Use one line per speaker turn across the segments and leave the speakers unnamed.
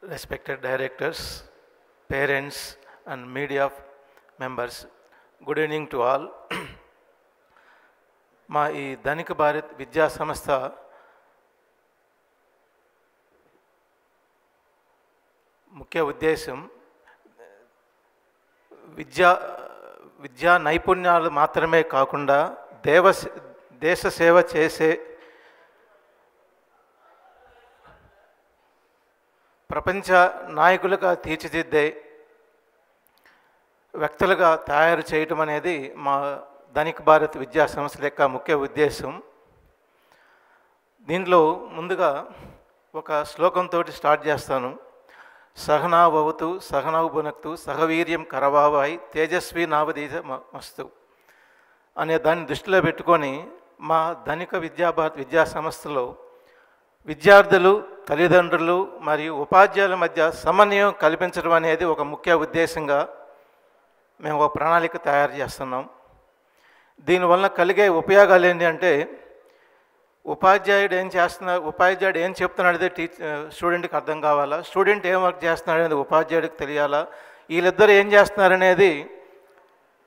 respected directors, parents, and media members, good evening to all. మా ఈ ధనిక భారత్ విద్యా సంస్థ ముఖ్య ఉద్దేశం విద్యా నైపుణ్యాలు మాత్రమే కాకుండా దేశ సేవ చేసే ప్రపంచ నాయకులుగా తీర్చిదిద్దే వ్యక్తులుగా తయారు చేయటం అనేది మా ధనిక భారత్ విద్యా సంస్థల యొక్క ముఖ్య ఉద్దేశం. దీంట్లో ముందుగా ఒక శ్లోకంతో స్టార్ట్ చేస్తాను. సహనావవతు సహనౌ భునక్తు సహవీర్యం కరవావాయ్ తేజస్వి నావదీత మస్తు అనే దాన్ని దృష్టిలో పెట్టుకొని మా ధనిక భారత్ విద్యా సంస్థలో విద్యార్థులు, తల్లిదండ్రులు మరియు ఉపాధ్యాయుల మధ్య సమన్వయం కల్పించడం అనేది ఒక ముఖ్య ఉద్దేశంగా మేము ఒక ప్రణాళిక తయారు చేస్తున్నాం. దీనివల్ల కలిగే ఉపయోగాలు ఏంటి అంటే, ఉపాధ్యాయుడు ఏం చెప్తున్నాడు అనేది స్టూడెంట్కి అర్థం కావాలా, స్టూడెంట్ ఏం వర్క్ చేస్తున్నాడు అనేది ఉపాధ్యాయుడికి తెలియాలా, వీళ్ళిద్దరు ఏం చేస్తున్నారనేది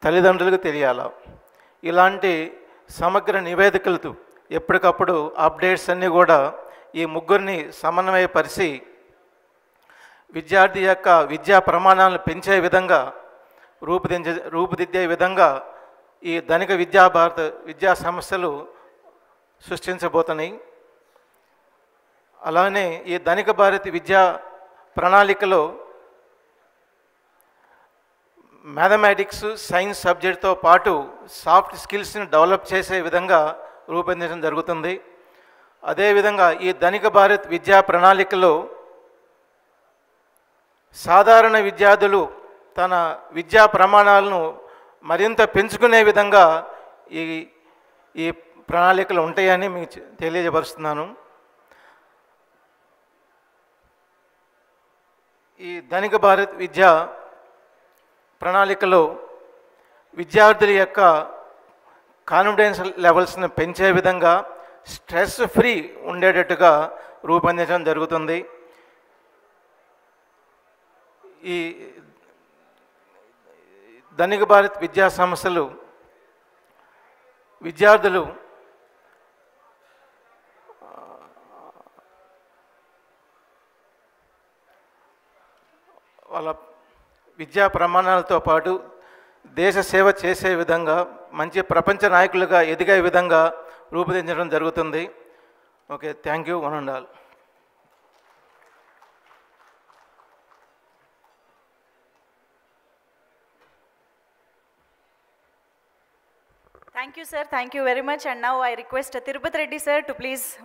తల్లిదండ్రులకు తెలియాలా. ఇలాంటి సమగ్ర నివేదికలతో ఎప్పటికప్పుడు అప్డేట్స్ అన్నీ కూడా ఈ ముగ్గురిని సమన్వయపరిచి విద్యార్థి యొక్క విద్యా ప్రమాణాలను పెంచే విధంగా రూపుదిద్దే విధంగా ఈ ధనిక భారత విద్యా సంస్థలు సృష్టించబోతున్నాయి. అలానే ఈ ధనిక భారత్ విద్యా ప్రణాళికలో మ్యాథమెటిక్స్, సైన్స్ సబ్జెక్ట్తో పాటు సాఫ్ట్ స్కిల్స్ని డెవలప్ చేసే విధంగా రూపొందించడం జరుగుతుంది. అదేవిధంగా ఈ ధనిక భారత్ విద్యా ప్రణాళికలో సాధారణ విద్యార్థులు తన విద్యా ప్రమాణాలను మరింత పెంచుకునే విధంగా ఈ ప్రణాళికలు ఉంటాయని మీకు తెలియజేపరుస్తున్నాను. ఈ ధనిక భారత్ విద్యా ప్రణాళికలో విద్యార్థుల యొక్క కాన్ఫిడెన్స్ లెవెల్స్ని పెంచే విధంగా స్ట్రెస్ ఫ్రీ ఉండేటట్టుగా రూపొందించడం జరుగుతుంది. ఈ ధనిక భారత్ విద్యా సంస్థలు విద్యార్థులు వాళ్ళ విద్యా ప్రమాణాలతో పాటు దేశ సేవ చేసే విధంగా మంచి ప్రపంచ నాయకులుగా ఎదిగే విధంగా రూపొందించడం జరుగుతుంది. Okay, thank you one and all.
Thank you, sir. Thank you very much. And now I request Tirupati Reddy sir to please